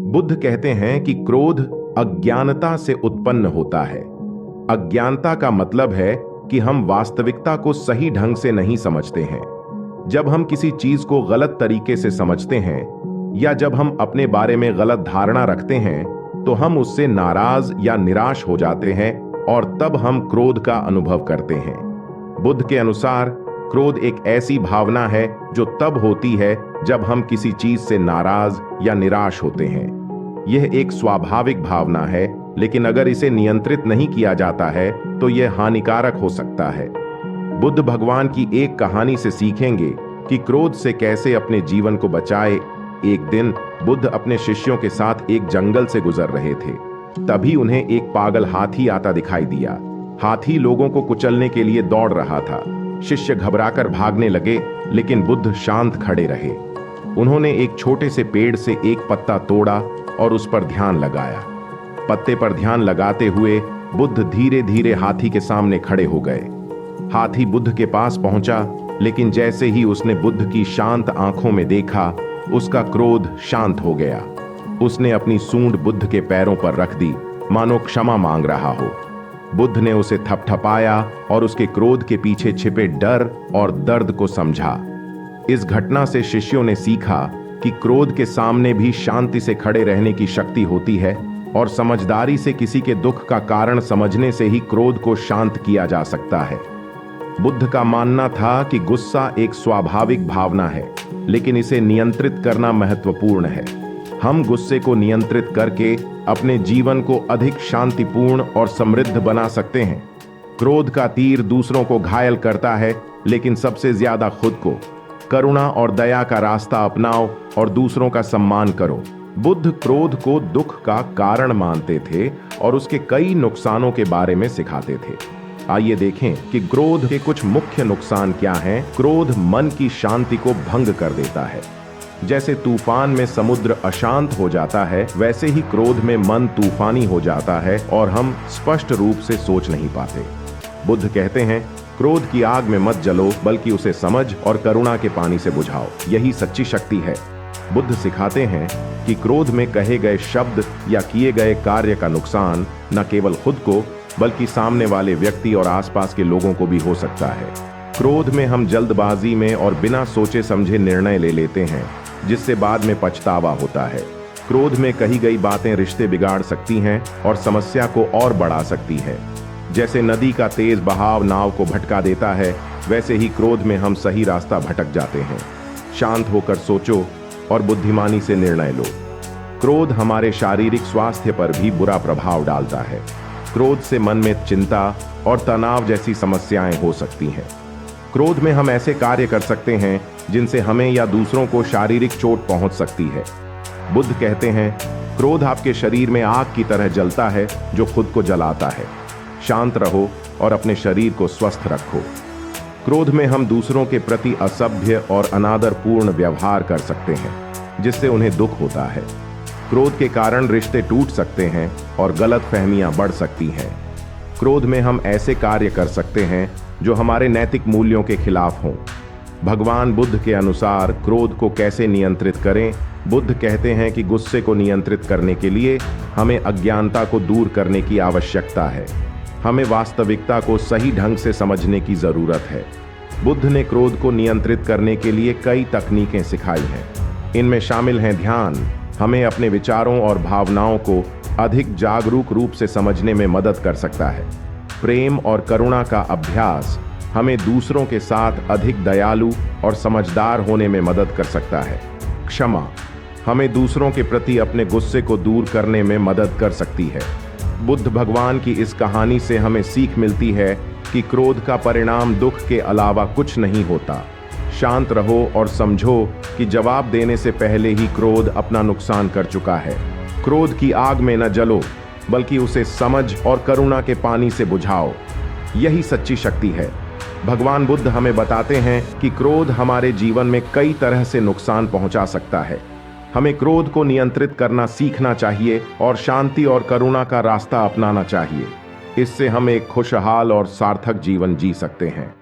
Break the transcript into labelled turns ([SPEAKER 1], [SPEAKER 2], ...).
[SPEAKER 1] बुद्ध कहते हैं कि क्रोध अज्ञानता से उत्पन्न होता है। अज्ञानता का मतलब है कि हम वास्तविकता को सही ढंग से नहीं समझते हैं। जब हम किसी चीज को गलत तरीके से समझते हैं या जब हम अपने बारे में गलत धारणा रखते हैं तो हम उससे नाराज या निराश हो जाते हैं और तब हम क्रोध का अनुभव करते हैं। बुद्ध के अनुसार क्रोध एक ऐसी भावना है जो तब होती है जब हम किसी चीज से नाराज या निराश होते हैं। यह एक स्वाभाविक भावना है, लेकिन अगर इसे नियंत्रित नहीं किया जाता है तो यह हानिकारक हो सकता है। बुद्ध भगवान की एक कहानी से सीखेंगे कि क्रोध से कैसे अपने जीवन को बचाए। एक दिन बुद्ध अपने शिष्यों के साथ एक जंगल से गुजर रहे थे। तभी उन्हें एक पागल हाथी आता दिखाई दिया। हाथी लोगों को कुचलने के लिए दौड़ रहा था। शिष्य घबराकर भागने लगे, लेकिन बुद्ध शांत खड़े रहे। उन्होंने एक छोटे से पेड़ से एक पत्ता तोड़ा और उस पर ध्यान लगाया। पत्ते पर ध्यान लगाते हुए बुद्ध धीरे धीरे हाथी के सामने खड़े हो गए। हाथी बुद्ध के पास पहुंचा, लेकिन जैसे ही उसने बुद्ध की शांत आंखों में देखा, उसका क्रोध शांत हो गया। उसने अपनी सूंड बुद्ध के पैरों पर रख दी, मानो क्षमा मांग रहा हो। बुद्ध ने उसे थपथपाया और उसके क्रोध के पीछे छिपे डर और दर्द को समझा। इस घटना से शिष्यों ने सीखा कि क्रोध के सामने भी शांति से खड़े रहने की शक्ति होती है और समझदारी से किसी के दुख का कारण समझने से ही क्रोध को शांत किया जा सकता है। बुद्ध का मानना था कि गुस्सा एक स्वाभाविक भावना है, लेकिन इसे नियंत्रित करना महत्वपूर्ण है। हम गुस्से को नियंत्रित करके अपने जीवन को अधिक शांतिपूर्ण और समृद्ध बना सकते हैं। क्रोध का तीर दूसरों को घायल करता है, लेकिन सबसे ज्यादा खुद को। करुणा और दया का रास्ता अपनाओ और दूसरों का सम्मान करो। बुद्ध क्रोध को दुख का कारण मानते थे और उसके कई नुकसानों के बारे में सिखाते थे। आइए देखें कि क्रोध के कुछ मुख्य नुकसान क्या हैं। क्रोध मन की शांति को भंग कर देता है। जैसे तूफान में समुद्र अशांत हो जाता है, वैसे ही क्रोध में मन तूफानी हो जाता है और हम स्पष्ट रूप से सोच नहीं पाते। बुद्ध कहते हैं, क्रोध की आग में मत जलो, बल्कि उसे समझ और करुणा के पानी से बुझाओ। यही सच्ची शक्ति है। बुद्ध सिखाते हैं कि क्रोध में कहे गए शब्द या किए गए कार्य का नुकसान न केवल खुद को, बल्कि सामने वाले व्यक्ति और आसपास के लोगों को भी हो सकता है। क्रोध में हम जल्दबाजी में और बिना सोचे समझे निर्णय ले लेते हैं, जिससे बाद में पछतावा होता है। क्रोध में कही गई बातें रिश्ते बिगाड़ सकती हैं और समस्या को और बढ़ा सकती है। जैसे नदी का तेज बहाव नाव को भटका देता है, वैसे ही क्रोध में हम सही रास्ता भटक जाते हैं। शांत होकर सोचो और बुद्धिमानी से निर्णय लो। क्रोध हमारे शारीरिक स्वास्थ्य पर भी बुरा प्रभाव डालता है। क्रोध से मन में चिंता और तनाव जैसी समस्याएं हो सकती हैं। क्रोध में हम ऐसे कार्य कर सकते हैं जिनसे हमें या दूसरों को शारीरिक चोट पहुंच सकती है। बुद्ध कहते हैं, क्रोध आपके शरीर में आग की तरह जलता है जो खुद को जलाता है। शांत रहो और अपने शरीर को स्वस्थ रखो। क्रोध में हम दूसरों के प्रति असभ्य और अनादरपूर्ण व्यवहार कर सकते हैं, जिससे उन्हें दुख होता है। क्रोध के कारण रिश्ते टूट सकते हैं और गलतफहमियां बढ़ सकती हैं। क्रोध में हम ऐसे कार्य कर सकते हैं जो हमारे नैतिक मूल्यों के खिलाफ हों। भगवान बुद्ध के अनुसार क्रोध को कैसे नियंत्रित करें? बुद्ध कहते हैं कि गुस्से को नियंत्रित करने के लिए हमें अज्ञानता को दूर करने की आवश्यकता है। हमें वास्तविकता को सही ढंग से समझने की जरूरत है। बुद्ध ने क्रोध को नियंत्रित करने के लिए कई तकनीकें सिखाई हैं। इनमें शामिल हैं ध्यान। हमें अपने विचारों और भावनाओं को अधिक जागरूक रूप से समझने में मदद कर सकता है। प्रेम और करुणा का अभ्यास हमें दूसरों के साथ अधिक दयालु और समझदार होने में मदद कर सकता है। क्षमा हमें दूसरों के प्रति अपने गुस्से को दूर करने में मदद कर सकती है। बुद्ध भगवान की इस कहानी से हमें सीख मिलती है कि क्रोध का परिणाम दुख के अलावा कुछ नहीं होता। शांत रहो और समझो कि जवाब देने से पहले ही क्रोध अपना नुकसान कर चुका है। क्रोध की आग में न जलो, बल्कि उसे समझ और करुणा के पानी से बुझाओ। यही सच्ची शक्ति है। भगवान बुद्ध हमें बताते हैं कि क्रोध हमारे जीवन में कई तरह से नुकसान पहुंचा सकता है। हमें क्रोध को नियंत्रित करना सीखना चाहिए और शांति और करुणा का रास्ता अपनाना चाहिए। इससे हम एक खुशहाल और सार्थक जीवन जी सकते हैं।